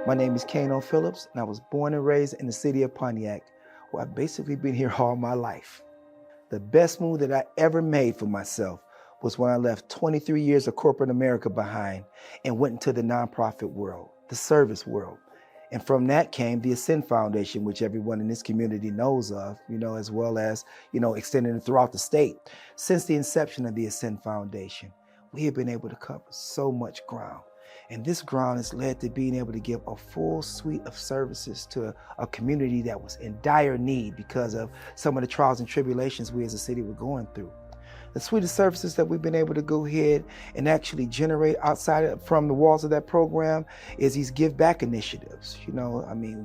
My name is Kaino Phillips, and I was born and raised in the city of Pontiac, where I've basically been here all my life. The best move that I ever made for myself was when I left 23 years of corporate America behind and went into the nonprofit world, the service world. And from that came the Ascend Foundation, which everyone in this community knows of, as well as, extending it throughout the state. Since the inception of the Ascend Foundation, we have been able to cover so much ground. And this ground has led to being able to give a full suite of services to a community that was in dire need because of some of the trials and tribulations we as a city were going through. The suite of services that we've been able to go ahead and actually generate from the walls of that program is these give back initiatives.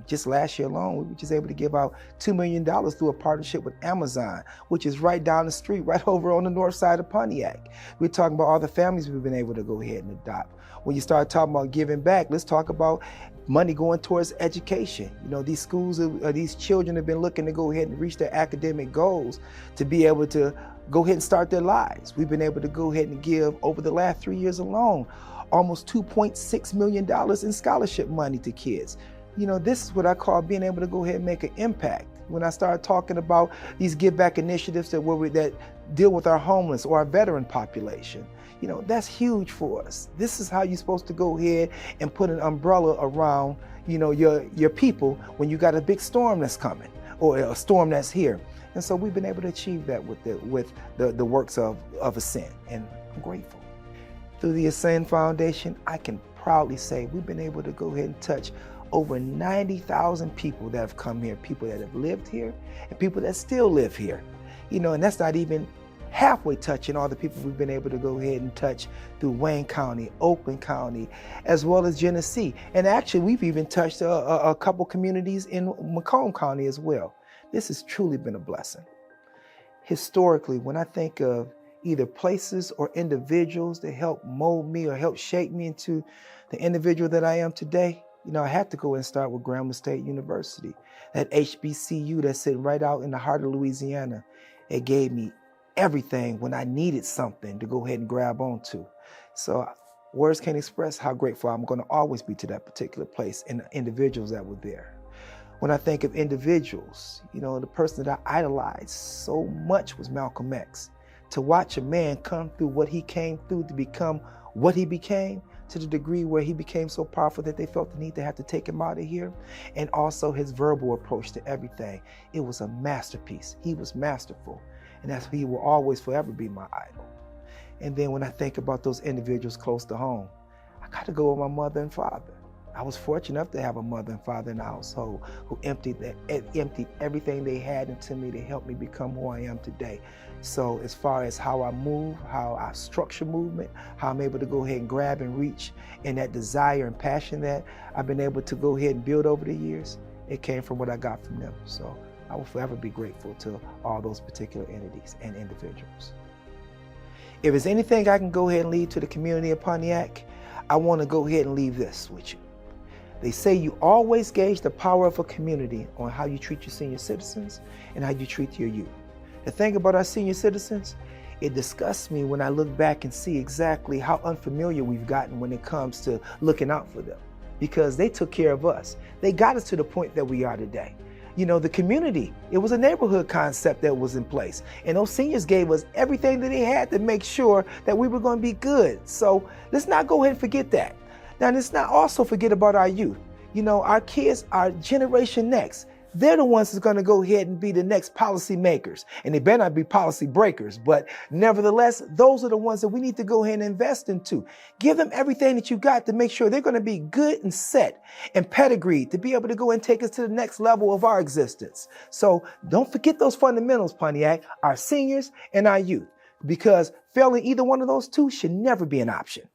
Just last year alone, we were just able to give out $2 million through a partnership with Amazon, which is right down the street, right over on the north side of Pontiac. We're talking about all the families we've been able to go ahead and adopt. When you start talking about giving back, let's talk about money going towards education. These schools, these children have been looking to go ahead and reach their academic goals to be able to go ahead and start their lives. We've been able to go ahead and give, over the last 3 years alone, almost $2.6 million in scholarship money to kids. This is what I call being able to go ahead and make an impact. When I started talking about these give back initiatives that deal with our homeless or our veteran population, that's huge for us. This is how you're supposed to go ahead and put an umbrella around, your people when you got a big storm that's coming or a storm that's here. And so we've been able to achieve that with the works of Ascend, and I'm grateful. Through the Ascend Foundation, I can proudly say we've been able to go ahead and touch over 90,000 people that have come here, people that have lived here, and people that still live here. And that's not even halfway touching all the people we've been able to go ahead and touch through Wayne County, Oakland County, as well as Genesee. And actually, we've even touched a couple communities in Macomb County as well. This has truly been a blessing. Historically, when I think of either places or individuals that helped mold me or helped shape me into the individual that I am today, I had to go and start with Grambling State University, that HBCU that's sitting right out in the heart of Louisiana. It gave me everything when I needed something to go ahead and grab onto. So words can't express how grateful I'm going to always be to that particular place and the individuals that were there. When I think of individuals, the person that I idolized so much was Malcolm X. To watch a man come through what he came through to become what he became, to the degree where he became so powerful that they felt the need to have to take him out of here, and also his verbal approach to everything. It was a masterpiece. He was masterful, and he will always forever be my idol. And then when I think about those individuals close to home, I got to go with my mother and father. I was fortunate enough to have a mother and father in the household who emptied everything they had into me to help me become who I am today. So as far as how I move, how I structure movement, how I'm able to go ahead and grab and reach, and that desire and passion that I've been able to go ahead and build over the years, it came from what I got from them. So I will forever be grateful to all those particular entities and individuals. If there's anything I can go ahead and leave to the community of Pontiac, I want to go ahead and leave this with you. They say you always gauge the power of a community on how you treat your senior citizens and how you treat your youth. The thing about our senior citizens, it disgusts me when I look back and see exactly how unfamiliar we've gotten when it comes to looking out for them, because they took care of us. They got us to the point that we are today. The community, it was a neighborhood concept that was in place. And those seniors gave us everything that they had to make sure that we were going to be good. So let's not go ahead and forget that. Now, let's not also forget about our youth. Our kids, our generation next, they're the ones that's going to go ahead and be the next policy makers. And they better not be policy breakers. But nevertheless, those are the ones that we need to go ahead and invest into. Give them everything that you got to make sure they're going to be good and set and pedigreed to be able to go and take us to the next level of our existence. So don't forget those fundamentals, Pontiac, our seniors and our youth, because failing either one of those two should never be an option.